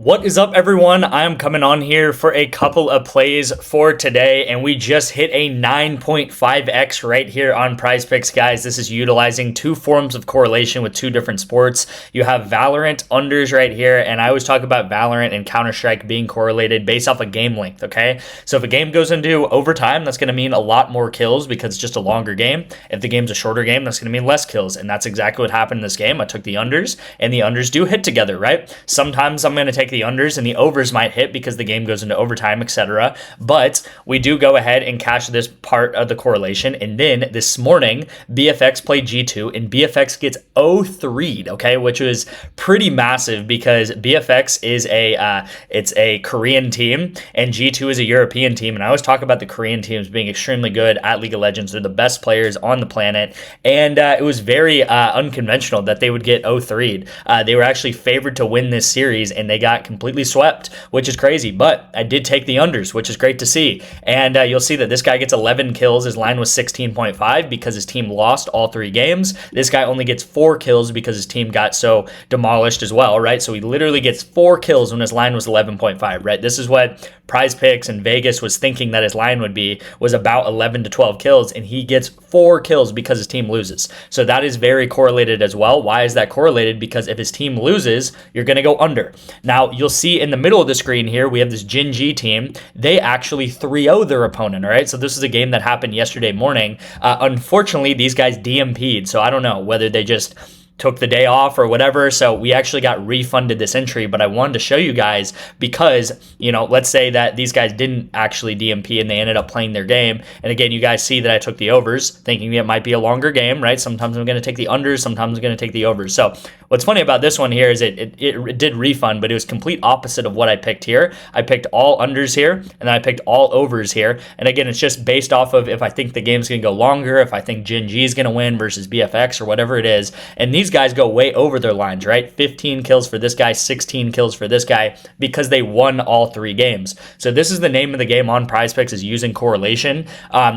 What is up, everyone? I am coming on here for a couple of plays for today, and we just hit a 9.5x right here on Prizepicks, guys. This is utilizing two forms of correlation with two different sports. You have Valorant unders right here, and I always talk about Valorant and Counter-Strike being correlated based off of game length, okay? So if a game goes into overtime, that's going to mean a lot more kills because it's just a longer game. If the game's a shorter game, that's going to mean less kills, and that's exactly what happened in this game. I took the unders, and the unders do hit together, right? Sometimes I'm going to take the unders and the overs might hit because the game goes into overtime, etc. But we do go ahead and cash this part of the correlation. And then this morning, BFX played G2 and BFX gets 0-3'd, okay, which was pretty massive because BFX is it's a Korean team and G2 is a European team. And I always talk about the Korean teams being extremely good at League of Legends. They're the best players on the planet. And it was very unconventional that they would get 0-3'd. They were actually favored to win this series and they got completely swept, which is crazy, but I did take the unders, which is great to see. And you'll see that this guy gets 11 kills. His line was 16.5 because his team lost all three games. This guy only gets 4 kills because his team got so demolished as well, right? So he literally gets 4 kills when his line was 11.5, right? This is what Prizepicks and Vegas was thinking that his line would be, was about 11 to 12 kills, and he gets 4 kills because his team loses. So that is very correlated as well. Why is that correlated? Because if his team loses, you're going to go under. Now, you'll see in the middle of the screen here, we have this Jin G team. They actually 3-0 their opponent, all right? So this is a game that happened yesterday morning. Unfortunately, these guys DMP'd, so I don't know whether they just took the day off or whatever, so we actually got refunded this entry, but I wanted to show you guys because, you know, let's say that these guys didn't actually DMP and they ended up playing their game, and again, you guys see that I took the overs, thinking it might be a longer game, right? Sometimes I'm going to take the unders, sometimes I'm going to take the overs. So what's funny about this one here is it did refund, but it was complete opposite of what I picked here. I picked all unders here, and then I picked all overs here, and again, it's just based off of if I think the game's going to go longer, if I think Jin G is going to win versus BFX or whatever it is, and these guys go way over their lines, right? 15 kills for this guy, 16 kills for this guy because they won all 3 games. So this is the name of the game on Prizepicks, is using correlation.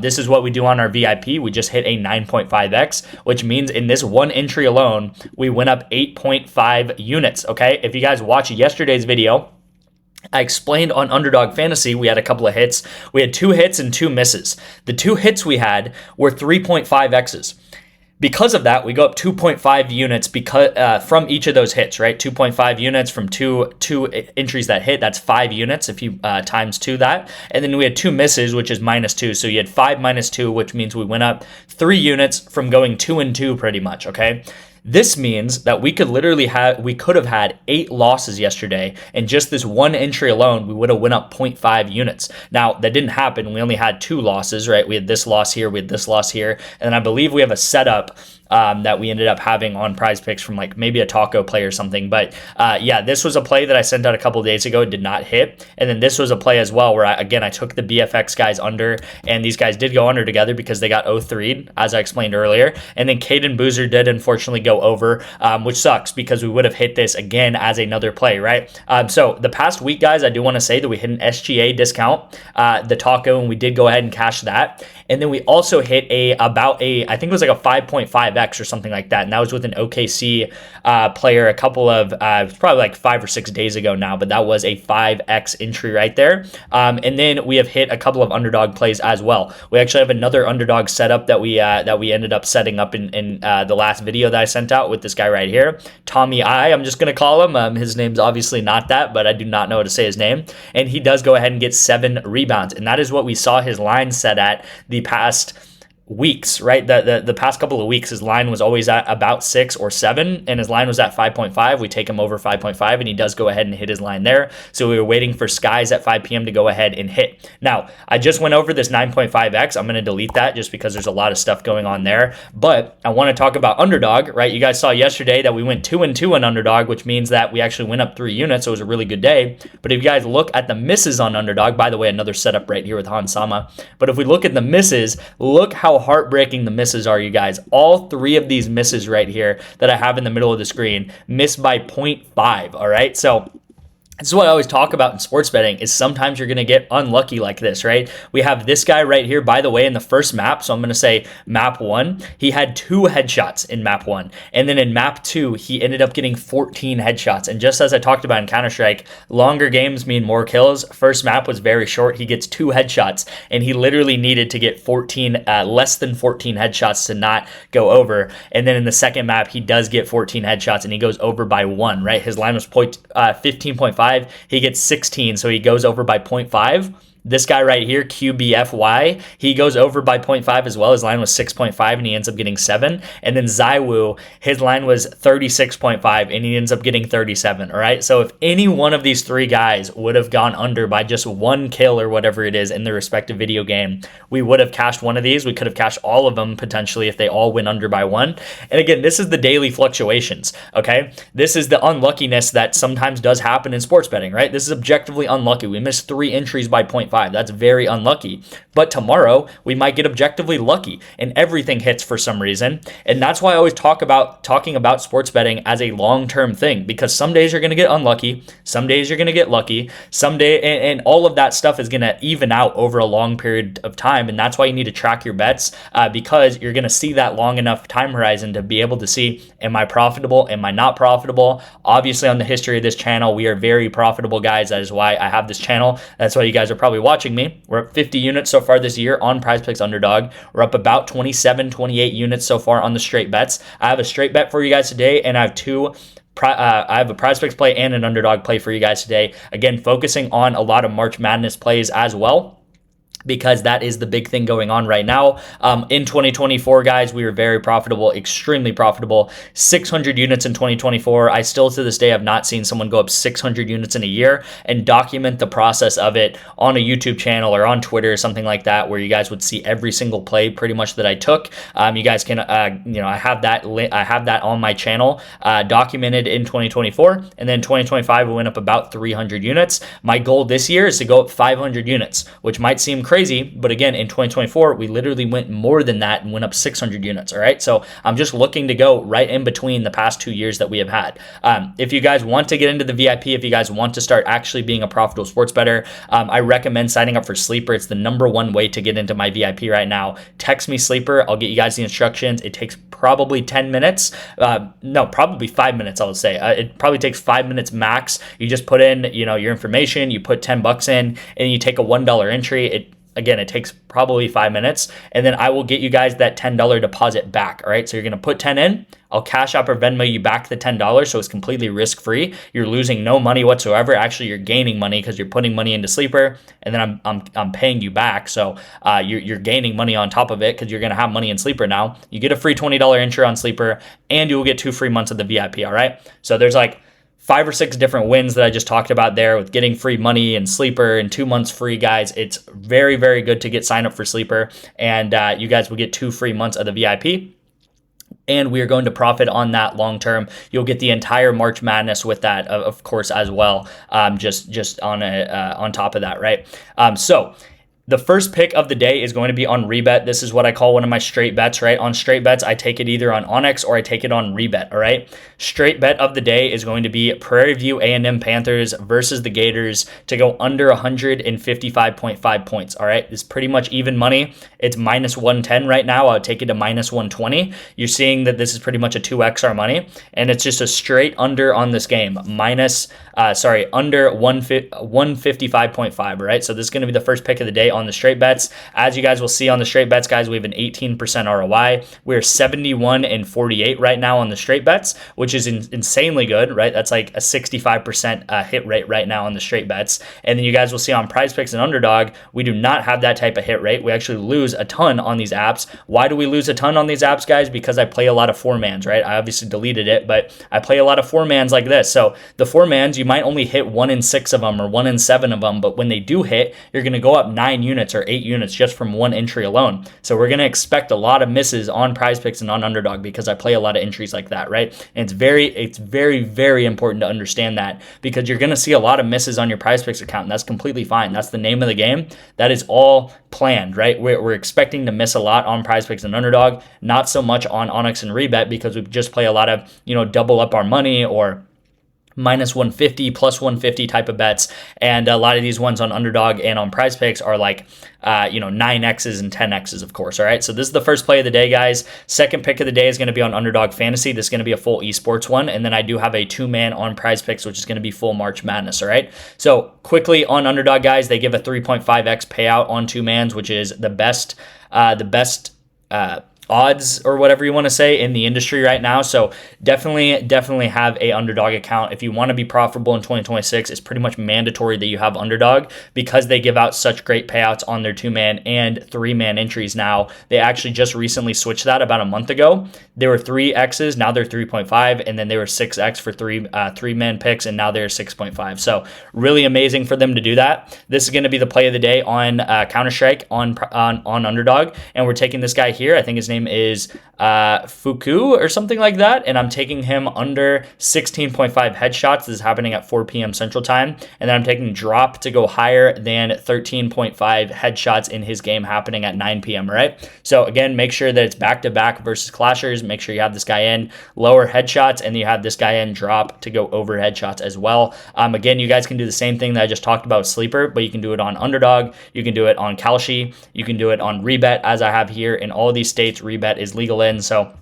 This is what we do on our VIP. We just hit a 9.5x, which means in this one entry alone, we went up 8.5 units, okay? If you guys watch yesterday's video, I explained on Underdog Fantasy, we had a couple of hits. We had 2 hits and 2 misses. The 2 hits we had were 3.5x's. Because of that, we go up 2.5 units because from each of those hits, right? 2.5 units from two entries that hit. That's 5 units if you times 2 that. And then we had 2 misses, which is -2. So you had 5 minus 2, which means we went up 3 units from going 2 and 2 pretty much, okay? This means that we could have had 8 losses yesterday, and just this one entry alone, we would have went up 0.5 units. Now, that didn't happen. We only had 2 losses, right? We had this loss here, we had this loss here, and I believe we have a setup that we ended up having on Prizepicks from like maybe a taco play or something. But yeah, this was a play that I sent out a couple days ago. It did not hit. And then this was a play as well where I took the BFX guys under, and these guys did go under together because they got 0-3'd, as I explained earlier. And then Caden Boozer did unfortunately go over, which sucks because we would have hit this again as another play, right? So the past week, guys, I do want to say that we hit an SGA discount, the taco, and we did go ahead and cash that. And then we also hit I think it was like a 5.5x or something like that, and that was with an OKC player a couple of probably like 5 or 6 days ago now, but that was a 5x entry right there. And then we have hit a couple of underdog plays as well. We actually have another underdog setup that we ended up setting up in the last video that I sent out with this guy right here, Tommy I'm just gonna call him. His name's obviously not that, but I do not know how to say his name, and he does go ahead and get 7 rebounds, and that is what we saw his line set at the past weeks, right? The past couple of weeks, his line was always at about 6 or 7, and his line was at 5.5. We take him over 5.5, and he does go ahead and hit his line there. So we were waiting for Skies at 5 p.m. to go ahead and hit. Now, I just went over this 9.5x. I'm going to delete that just because there's a lot of stuff going on there. But I want to talk about Underdog, right? You guys saw yesterday that we went 2 and 2 on Underdog, which means that we actually went up 3 units. So it was a really good day. But if you guys look at the misses on Underdog, by the way, another setup right here with Hans Sama. But if we look at the misses, look how heartbreaking the misses are, you guys. All 3 of these misses right here that I have in the middle of the screen missed by 0.5, all right? So This is what I always talk about in sports betting is sometimes you're going to get unlucky like this, right? We have this guy right here, by the way, in the first map. So I'm going to say map 1, he had 2 headshots in map 1. And then in map 2, he ended up getting 14 headshots. And just as I talked about in Counter-Strike, longer games mean more kills. First map was very short. He gets 2 headshots and he literally needed to get less than 14 headshots to not go over. And then in the second map, he does get 14 headshots and he goes over by 1, right? His line was 15.5. He gets 16, so he goes over by 0.5. This guy right here, QBFY, he goes over by 0.5 as well. His line was 6.5 and he ends up getting 7. And then Zywoo, his line was 36.5 and he ends up getting 37. All right. So if any one of these 3 guys would have gone under by just 1 kill or whatever it is in their respective video game, we would have cashed one of these. We could have cashed all of them potentially if they all went under by 1. And again, this is the daily fluctuations. Okay. This is the unluckiness that sometimes does happen in sports betting, right? This is objectively unlucky. We missed 3 entries by 0.5. That's very unlucky. But tomorrow we might get objectively lucky and everything hits for some reason. And that's why I always talking about sports betting as a long-term thing, because some days you're going to get unlucky, some days you're going to get lucky, and all of that stuff is going to even out over a long period of time. And that's why you need to track your bets, because you're going to see that long enough time horizon to be able to see, am I profitable? Am I not profitable? Obviously on the history of this channel, we are very profitable, guys. That is why I have this channel. That's why you guys are probably watching me. We're up 50 units so far this year on Prizepicks Underdog. We're up about 27, 28 units so far on the straight bets. I have a straight bet for you guys today, and I have I have a Prizepicks play and an underdog play for you guys today. Again, focusing on a lot of March Madness plays as well, because that is the big thing going on right now. In 2024, guys, we were very profitable, extremely profitable. 600 units in 2024. I still to this day have not seen someone go up 600 units in a year and document the process of it on a YouTube channel or on Twitter or something like that, where you guys would see every single play pretty much that I took. You guys can, I have that on my channel documented in 2024, and then 2025 we went up about 300 units. My goal this year is to go up 500 units, which might seem crazy, but again, in 2024 we literally went more than that and went up 600 units. All right, so I'm just looking to go right in between the past 2 years that we have had. If you guys want to get into the VIP, if you guys want to start actually being a profitable sports bettor, I recommend signing up for Sleeper. It's the #1 way to get into my VIP right now. Text me Sleeper, I'll get you guys the instructions. It takes probably 10 minutes, no, probably 5 minutes, I would say. It probably takes 5 minutes max. You just put in your information, you put 10 bucks in, and you take a $1 entry. Again, it takes probably 5 minutes, and then I will get you guys that $10 deposit back. All right, so you're going to put 10 in. I'll Cash App or Venmo you back the $10, so it's completely risk-free. You're losing no money whatsoever. Actually, you're gaining money because you're putting money into Sleeper, and then I'm paying you back. So you're gaining money on top of it because you're going to have money in Sleeper now. You get a free $20 entry on Sleeper, and you will get 2 free months of the VIP. All right, so there's like 5 or 6 different wins that I just talked about there with getting free money and Sleeper and 2 months free, guys. It's very, very good to get signed up for Sleeper, and you guys will get 2 free months of the VIP. And we are going to profit on that long term. You'll get the entire March Madness with that, of course, as well. Just on top of that, right? So the first pick of the day is going to be on REBET. This is what I call one of my straight bets, right? On straight bets, I take it either on ONYX or I take it on REBET, all right? Straight bet of the day is going to be Prairie View A&M Panthers versus the Gators to go under 155.5 points, all right? It's pretty much even money. It's -110 right now. I'll take it to -120. You're seeing that this is pretty much a 2x our money, and it's just a straight under on this game, under 155.5, all right? So this is going to be the first pick of the day on the straight bets. As you guys will see on the straight bets, guys, we have an 18% ROI. We're 71 and 48 right now on the straight bets, which is insanely good, right? That's like a 65% hit rate right now on the straight bets. And then you guys will see on Prizepicks and Underdog, we do not have that type of hit rate. We actually lose a ton on these apps. Why do we lose a ton on these apps, guys? Because I play a lot of 4-mans, right? I obviously deleted it, but I play a lot of 4-mans like this. So the 4-mans, you might only hit 1 in 6 of them or 1 in 7 of them, but when they do hit, you're going to go up 9 units or 8 units just from 1 entry alone. So we're going to expect a lot of misses on Prizepicks and on Underdog because I play a lot of entries like that, right? And it's very, very important to understand that, because you're going to see a lot of misses on your Prizepicks account, and that's completely fine. That's the name of the game. That is all planned, right? We're expecting to miss a lot on Prizepicks and Underdog, not so much on ONYX and REBET, because we just play a lot of, double up our money or minus 150, plus 150 type of bets. And a lot of these ones on Underdog and on Prizepicks are like, 9Xs and 10Xs, of course. All right. So this is the first play of the day, guys. Second pick of the day is going to be on Underdog Fantasy. This is going to be a full eSports one. And then I do have a 2-man on Prizepicks, which is going to be full March Madness. All right. So quickly on Underdog, guys, they give a 3.5x payout on 2-mans, which is the best odds or whatever you want to say in the industry right now. So definitely have a Underdog account. If you want to be profitable in 2026, it's pretty much mandatory that you have Underdog because they give out such great payouts on their 2-man and 3-man entries now. They actually just recently switched that about a month ago. They were 3Xs, now they're 3.5, and then they were 6X for 3-man picks, and now they're 6.5. So really amazing for them to do that. This is going to be the play of the day on Counter-Strike on Underdog, and we're taking this guy here. I think his name is Fuku or something like that, and I'm taking him under 16.5 headshots. This is happening at 4 p.m. Central Time, and then I'm taking drop to go higher than 13.5 headshots in his game happening at 9 p.m. Right? So again, make sure that it's back-to-back versus clashers. Make sure you have this guy in lower headshots, and you have this guy in drop to go over headshots as well. Again, you guys can do the same thing that I just talked about with Sleeper, but you can do it on Underdog, you can do it on Kalshi, you can do it on REBET, as I have here in all these states. REBET is legal in. So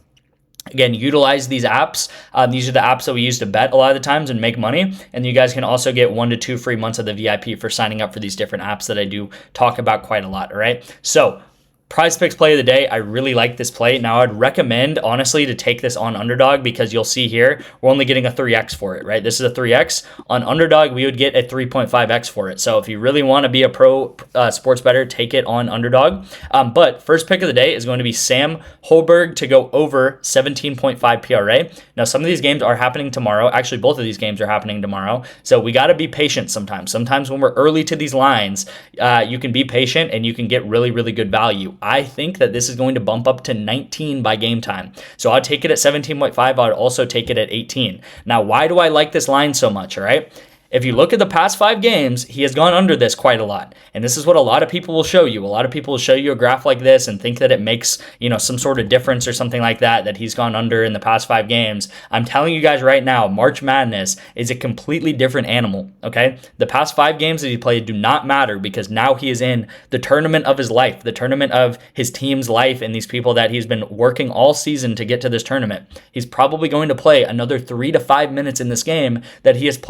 again, utilize these apps. These are the apps that we use to bet a lot of the times and make money. And you guys can also get 1 to 2 free months of the VIP for signing up for these different apps that I do talk about quite a lot. All right. So Prizepicks play of the day. I really like this play. Now, I'd recommend, honestly, to take this on Underdog because you'll see here, we're only getting a 3x for it, right? This is a 3x. On Underdog, we would get a 3.5x for it. So if you really want to be a pro sports bettor, take it on Underdog. But first pick of the day is going to be Sam Holberg to go over 17.5 PRA. Now, some of these games are happening tomorrow. Actually, both of these games are happening tomorrow. So we got to be patient sometimes. Sometimes when we're early to these lines, you can be patient and you can get really, really good value. I think that this is going to bump up to 19 by game time. So I'll take it at 17.5. I'd also take it at 18. Now, why do I like this line so much, all right? If you look at the past 5 games, he has gone under this quite a lot. And this is what a lot of people will show you. A lot of people will show you a graph like this and think that it makes, some sort of difference or something like that he's gone under in the past 5 games. I'm telling you guys right now, March Madness is a completely different animal, okay? The past 5 games that he played do not matter because now he is in the tournament of his life, the tournament of his team's life, and these people that he's been working all season to get to this tournament. He's probably going to play another 3 to 5 minutes in this game that he has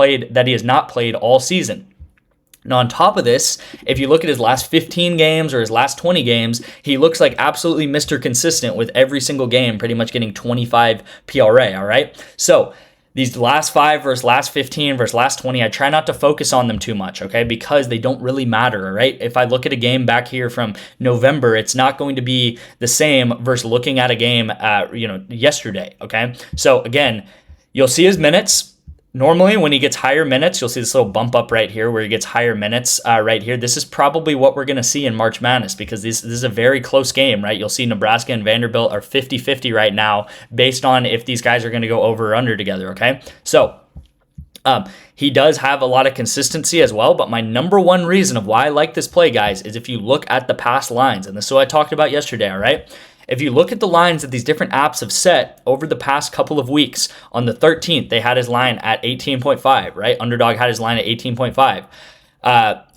not played all season. Now, on top of this, if you look at his last 15 games or his last 20 games, he looks like absolutely Mr. Consistent with every single game, pretty much getting 25 PRA, all right? So these last 5 versus last 15 versus last 20, I try not to focus on them too much, okay? Because they don't really matter, all right? If I look at a game back here from November, it's not going to be the same versus looking at a game, yesterday, okay? So again, you'll see his minutes. Normally, when he gets higher minutes, you'll see this little bump up right here where he gets higher minutes right here. This is probably what we're going to see in March Madness because this is a very close game, right? You'll see Nebraska and Vanderbilt are 50-50 right now based on if these guys are going to go over or under together, okay? So he does have a lot of consistency as well, but my number one reason of why I like this play, guys, is if you look at the past lines, and this is what I talked about yesterday, all right? If you look at the lines that these different apps have set over the past couple of weeks, on the 13th, they had his line at 18.5, right? Underdog had his line at 18.5.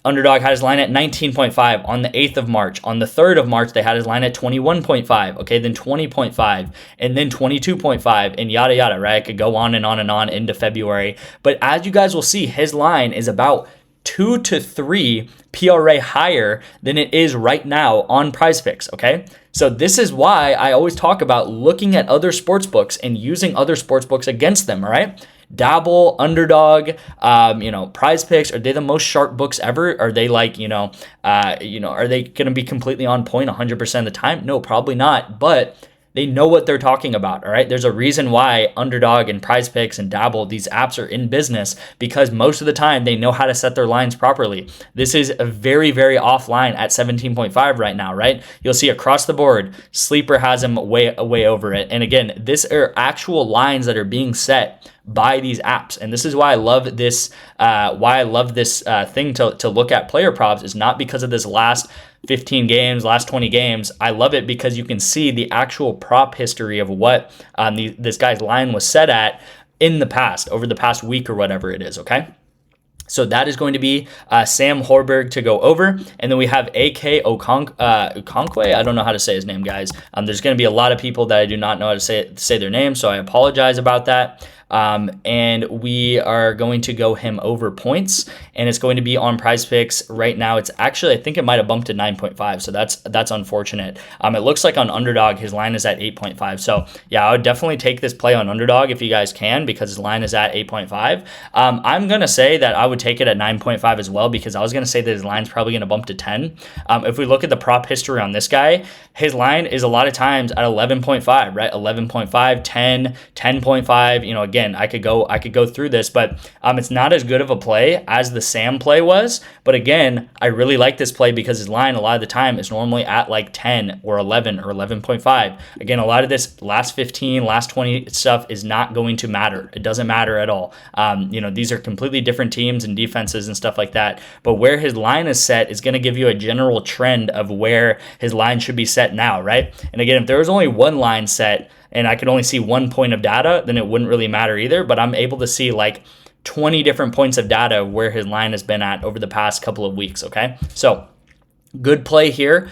Underdog had his line at 19.5 on the 8th of March. On the 3rd of March, they had his line at 21.5, okay, then 20.5, and then 22.5, and yada, yada, right? I could go on and on and on into February. But as you guys will see, his line is about 2 to 3 PRA higher than it is right now on Prizepicks, okay? So this is why I always talk about looking at other sports books and using other sports books against them, all right? Dabble, Underdog, Prizepicks, are they the most sharp books ever? Are they like, are they going to be completely on point 100% of the time? No, probably not, but they know what they're talking about, all right? There's a reason why Underdog and Prizepicks and Dabble, these apps are in business because most of the time they know how to set their lines properly. This is a very, very off line at 17.5 right now, right? You'll see across the board, Sleeper has him way over it. And again, these are actual lines that are being set by these apps. And this is why I love this, thing to look at player props is not because of this last 15 games, last 20 games. I love it because you can see the actual prop history of what this guy's line was set at in the past, over the past week or whatever it is, okay? So that is going to be Sam Horberg to go over. And then we have AK Okonkwo. I don't know how to say his name, guys. There's going to be a lot of people that I do not know how to say their name, so I apologize about that. And we are going to go him over points, and it's going to be on Prizepicks right now. It's actually, I think it might have bumped to 9.5, so that's unfortunate. It looks like on Underdog his line is at 8.5. So yeah, I would definitely take this play on Underdog if you guys can, because his line is at 8.5. I'm gonna say that I would take it at 9.5 as well, because I was gonna say that his line's probably gonna bump to 10. If we look at the prop history on this guy, his line is a lot of times at 11.5, right? 11.5, 10, 10.5. You know, again, I could go through this, but it's not as good of a play as the Sam play was. But again, I really like this play because his line a lot of the time is normally at like 10 or 11 or 11.5. Again, a lot of this last 15, last 20 stuff is not going to matter. It doesn't matter at all. You know, these are completely different teams and defenses and stuff like that. But where his line is set is going to give you a general trend of where his line should be set now, right? And again, if there was only one line set and I could only see 1 point of data, then it wouldn't really matter either. But I'm able to see like 20 different points of data where his line has been at over the past couple of weeks, okay? So good play here.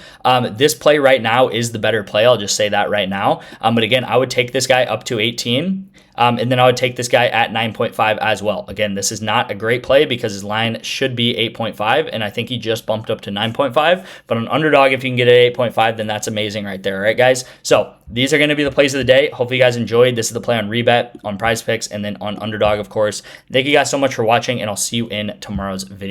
This play right now is the better play. I'll just say that right now. But again, I would take this guy up to 18. And then I would take this guy at 9.5 as well. Again, this is not a great play because his line should be 8.5, and I think he just bumped up to 9.5. But on Underdog, if you can get it at 8.5, then that's amazing right there, all right, guys? So these are going to be the plays of the day. Hopefully you guys enjoyed. This is the play on REBET, on Prizepicks, and then on Underdog, of course. Thank you guys so much for watching, and I'll see you in tomorrow's video.